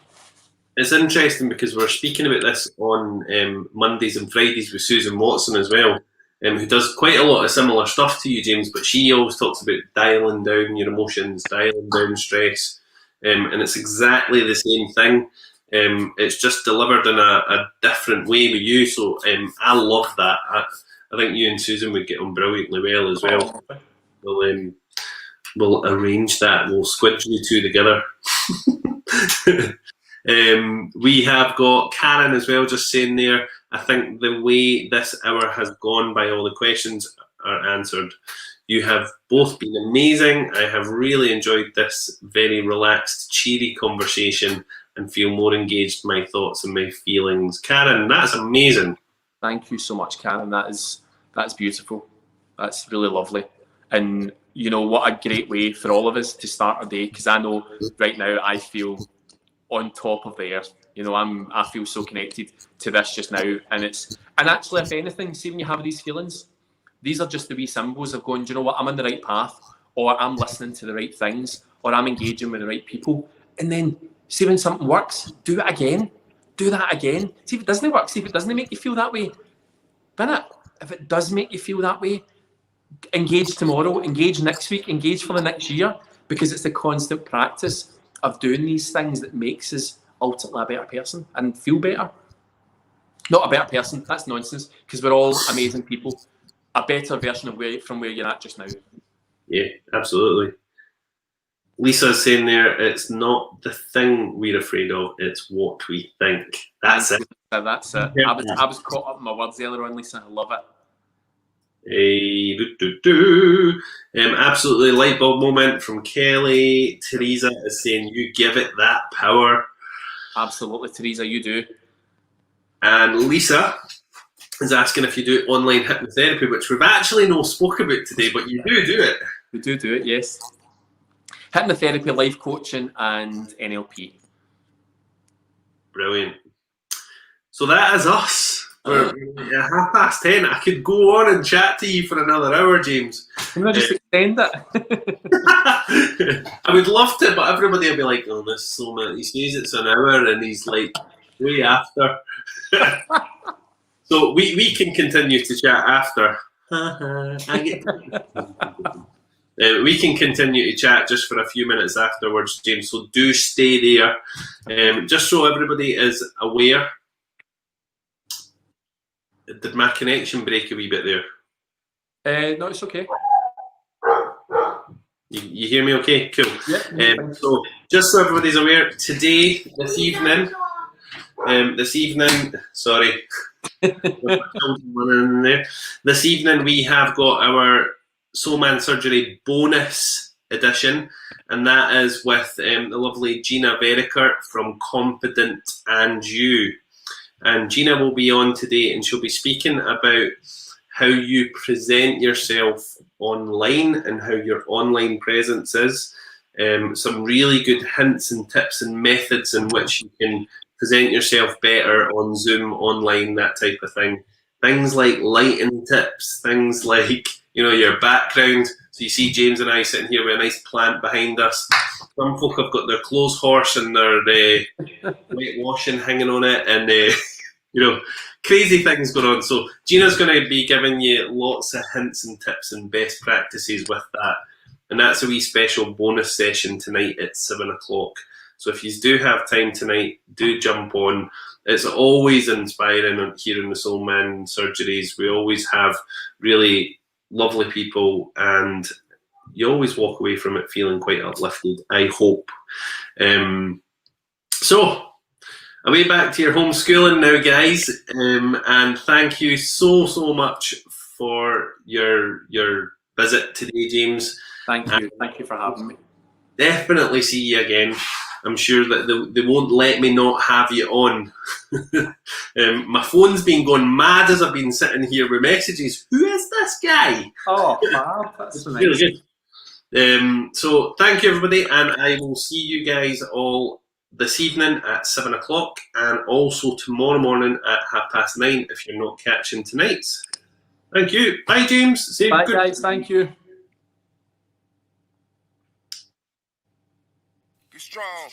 It's interesting because we're speaking about this on Mondays and Fridays with Susan Watson as well, who does quite a lot of similar stuff to you, James, but she always talks about dialing down your emotions, dialing down stress, and it's exactly the same thing. It's just delivered in a different way with you, so I love that. I think you and Susan would get on brilliantly well as well. We'll arrange that. We'll squidge you two together. We have got Karen as well, just saying there, I think the way this hour has gone by, all the questions are answered. You have both been amazing. I have really enjoyed this very relaxed, cheery conversation and feel more engaged in my thoughts and my feelings. Karen, that's amazing. Thank you so much, Karen. That's beautiful. That's really lovely. And you know, what a great way for all of us to start our day, because I know right now I feel on top of the earth. You know, I feel so connected to this just now. And actually, if anything, see, when you have these feelings, these are just the wee symbols of going, do you know what, I'm on the right path, or I'm listening to the right things, or I'm engaging with the right people. And then see, when something works, do it again. Do that again. See if it doesn't work. See if it doesn't make you feel that way. Bin it. If it does make you feel that way, engage tomorrow, engage next week, engage for the next year, because it's the constant practice of doing these things that makes us ultimately a better person and feel better. Not a better person, that's nonsense, because we're all amazing people. A better version of from where you're at just now. Yeah, absolutely. Lisa's saying there, it's not the thing we're afraid of, it's what we think. That's it. That's it. Yeah. I was caught up in my words earlier on, Lisa. I love it. Absolutely light bulb moment from Kelly. Teresa is saying, you give it that power. Absolutely, Teresa, you do. And Lisa is asking if you do online hypnotherapy, which we've actually not spoke about today, but you do it. We do it, yes. Hypnotherapy, life coaching, and NLP. Brilliant. So that is us. We're 10:30. I could go on and chat to you for another hour, James. Can I just extend it? I would love to, but everybody will be like, oh, this is so much. He says it's an hour and he's like, way after. So we can continue to chat after. I get we can continue to chat just for a few minutes afterwards, James, so do stay there. Just so everybody is aware, did my connection break a wee bit there? No, it's okay. You hear me okay? Cool. Yeah, so just so everybody's aware, this evening, sorry, this evening we have got our Soul Man Surgery bonus edition, and that is with the lovely Gina Veriker from Confident and You. And Gina will be on today, and she'll be speaking about how you present yourself online and how your online presence is. Some really good hints and tips and methods in which you can present yourself better on Zoom, online, that type of thing. Things like lighting tips, things like, your background. So you see James and I sitting here with a nice plant behind us. Some folk have got their clothes horse and their whitewashing hanging on it, and crazy things going on. So Gina's going to be giving you lots of hints and tips and best practices with that. And that's a wee special bonus session tonight at 7 o'clock. So if you do have time tonight, do jump on. It's always inspiring here in the Soul Man Surgeries. We always have really lovely people, and you always walk away from it feeling quite uplifted, I hope. So away back to your homeschooling now, guys, and thank you so much for your visit today, James. Thank you for having me. Definitely see you again. I'm sure that they won't let me not have you on. My phone's been going mad as I've been sitting here with messages. Who is this guy? Oh, wow, that's nice. Really good. So thank you, everybody, and I will see you guys all this evening at 7 o'clock, and also tomorrow morning at 9:30 if you're not catching tonight's. Thank you. Bye, James. Bye, guys. Thank you. Be strong.